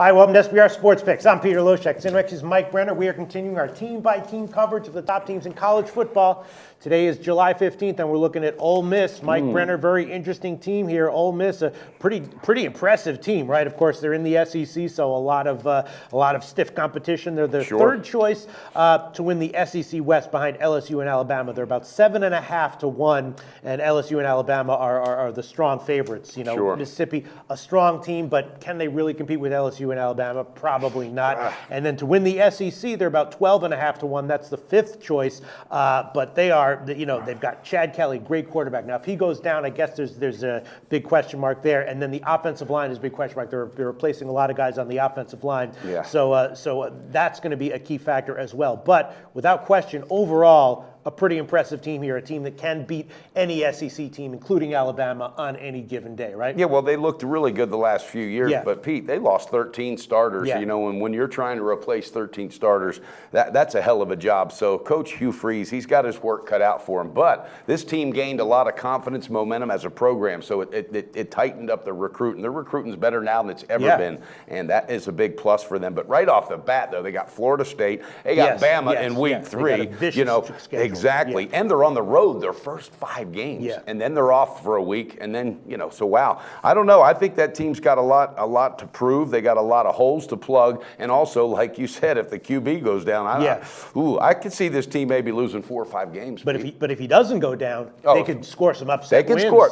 Hi, welcome to SBR Sports Picks. I'm Peter Loshak. Sinrex is Mike Brenner. We are continuing our team-by-team coverage of the top teams in college football. Today is July 15th, and we're looking at Ole Miss. Mike Brenner, very interesting team here. Ole Miss, a pretty impressive team, right? Of course, they're in the SEC, so a lot of stiff competition. They're the third choice to win the SEC West behind LSU and Alabama. They're about 7.5 to 1, and LSU and Alabama are the strong favorites. You know, Mississippi, a strong team, but can they really compete with LSU and Alabama? Probably not. And then to win the SEC, they're about 12.5 to 1. That's the fifth choice, but they are. You know, they've got Chad Kelly, great quarterback. Now, if he goes down, I guess there's a big question mark there. And then the offensive line is a big question mark. They're replacing a lot of guys on the offensive line. Yeah. So that's going to be a key factor as well. But without question, overall, a pretty impressive team here, a team that can beat any SEC team, including Alabama, on any given day, right? Yeah, well, they looked really good the last few years, but Pete, they lost 13 starters, you know, and when you're trying to replace 13 starters, that's a hell of a job. So Coach Hugh Freeze, he's got his work cut out for him, but this team gained a lot of confidence, momentum as a program, so it tightened up the recruiting. Their recruiting's better now than it's ever been, and that is a big plus for them. But right off the bat, though, they got Florida State, they got Bama in week 3, you know, exactly. And they're on the road their first 5 games. And then they're off for a week. And then, you know, so wow. I don't know. I think that team's got a lot to prove. They got a lot of holes to plug. And also, like you said, if the QB goes down, I could see this team maybe losing 4 or 5 games. But if he doesn't go down, they could score some upset wins. They can score.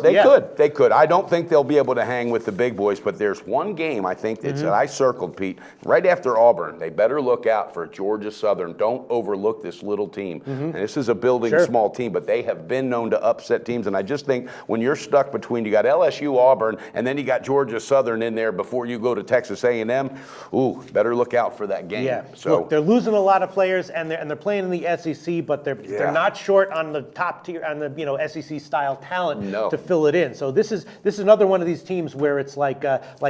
They could. I don't think they'll be able to hang with the big boys, but there's one game I think that I circled, Pete, right after Auburn. They better look out for Georgia Southern. Don't overlook this little team. And this is a building small team, but they have been known to upset teams. And I just think when you're stuck between, you got LSU, Auburn, and then you got Georgia Southern in there before you go to Texas A&M, better look out for that game. Yeah. So look, they're losing a lot of players, and they're playing in the SEC, but they're not short on the top tier, on the SEC style talent to fill it in. So this is another one of these teams where it's like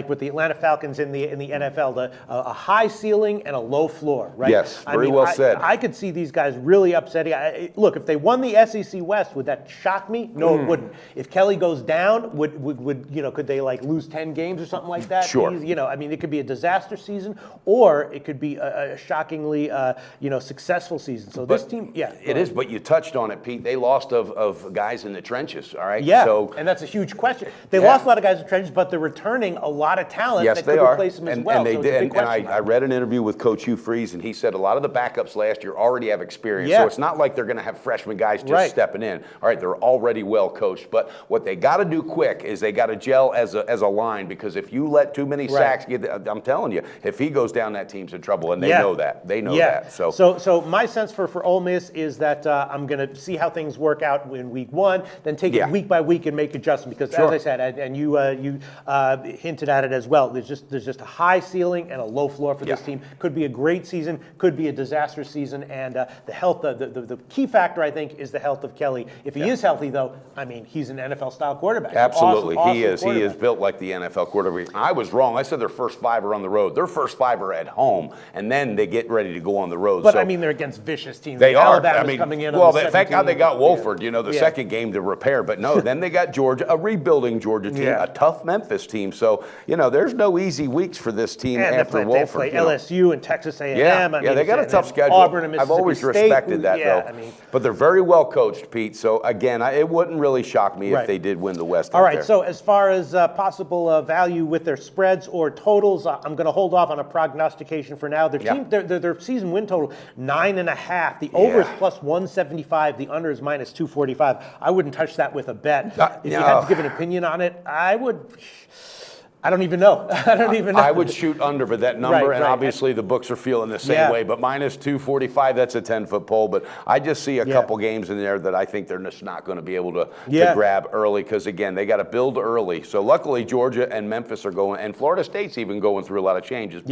with the Atlanta Falcons in the NFL, a high ceiling and a low floor, right? Yes, very well said. I could see these guys really upsetting. Look, if they won the SEC West, would that shock me? No, it wouldn't. If Kelly goes down, could they like lose 10 games or something like that? Sure. You know, I mean, it could be a disaster season, or it could be a shockingly, successful season. So this team, it is. But you touched on it, Pete. They lost of guys in the trenches. All right. Yeah. So, and that's a huge question. They lost a lot of guys in the trenches, but they're returning a lot of talent that could replace them as well. And they did. And I read an interview with Coach Hugh Freeze, and he said a lot of the backups last year already have experience. So it's not like they're going to have freshman guys just stepping in. All right, they're already well coached. But what they got to do quick is they got to gel as a line, because if you let too many sacks I'm telling you, if he goes down, that team's in trouble, and they know that. They know that. So my sense for Ole Miss is that I'm going to see how things work out in week 1, then take it week by week and make adjustments. Because as I said, and you hinted at it as well, there's just a high ceiling and a low floor for this team. Could be a great season, could be a disastrous season, and the health, the key factor I think is the health of Kelly. If he is healthy, though, I mean, he's an NFL-style quarterback. Absolutely, he is. He is built like the NFL quarterback. I was wrong. I said their first 5 are on the road. Their first 5 are at home, and then they get ready to go on the road. But I mean, they're against vicious teams. They are. Alabama's coming in. Well, thank God they got Wolford. You know, the second game to repair. But no, then they got Georgia, a rebuilding Georgia team, a tough Memphis team. So you know, there's no easy weeks for this team after Wolford. They play LSU and Texas A&M. I mean, they got a tough schedule. Auburn and Mississippi I've always respected that, though. I mean, but they're very well coached, Pete. So again, it wouldn't really shock me if they did win the West. All right. So as far as possible value with their spreads or totals, I'm going to hold off on a prognostication for now. Their season win total 9.5. The over is plus 175. The under is minus 245. I wouldn't touch that with a bet. If you had to give an opinion on it, I would. I don't even know. I would shoot under, but that number, and obviously the books are feeling the same way, but minus 245, that's a 10-foot pole. But I just see a couple games in there that I think they're just not going to be able to grab early, because, again, they got to build early. So luckily Georgia and Memphis are going, and Florida State's even going through a lot of changes.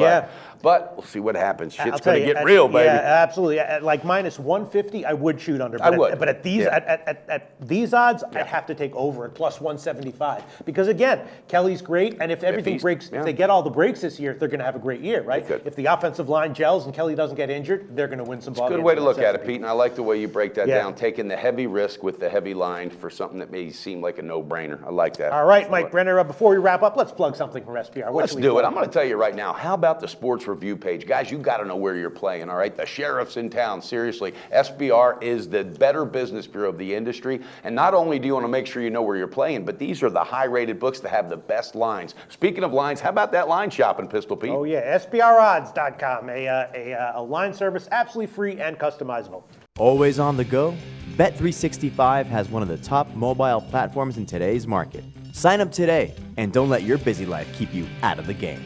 But we'll see what happens. Shit's going to get real, baby. Yeah, absolutely. At like minus 150, I would shoot under. But at these odds, I'd have to take over at plus 175. Because, again, Kelly's great, and if everything breaks, if they get all the breaks this year, they're going to have a great year, right? If the offensive line gels and Kelly doesn't get injured, they're going to win some ball games. Good way to look at it, Pete, and I like the way you break that down, taking the heavy risk with the heavy line for something that may seem like a no-brainer. I like that. All right, Mike Brenner, before we wrap up, let's plug something from SPR. Let's do it. I'm going to tell you right now, how about the sports review page? Guys, you got to know where you're playing, all right? The sheriff's in town, seriously. SBR is the Better Business Bureau of the industry, and not only do you want to make sure you know where you're playing, but these are the high-rated books that have the best lines. Speaking of lines, how about that line shopping, Pistol Pete? Oh, yeah, SBRodds.com, a line service absolutely free and customizable. Always on the go? Bet365 has one of the top mobile platforms in today's market. Sign up today and don't let your busy life keep you out of the game.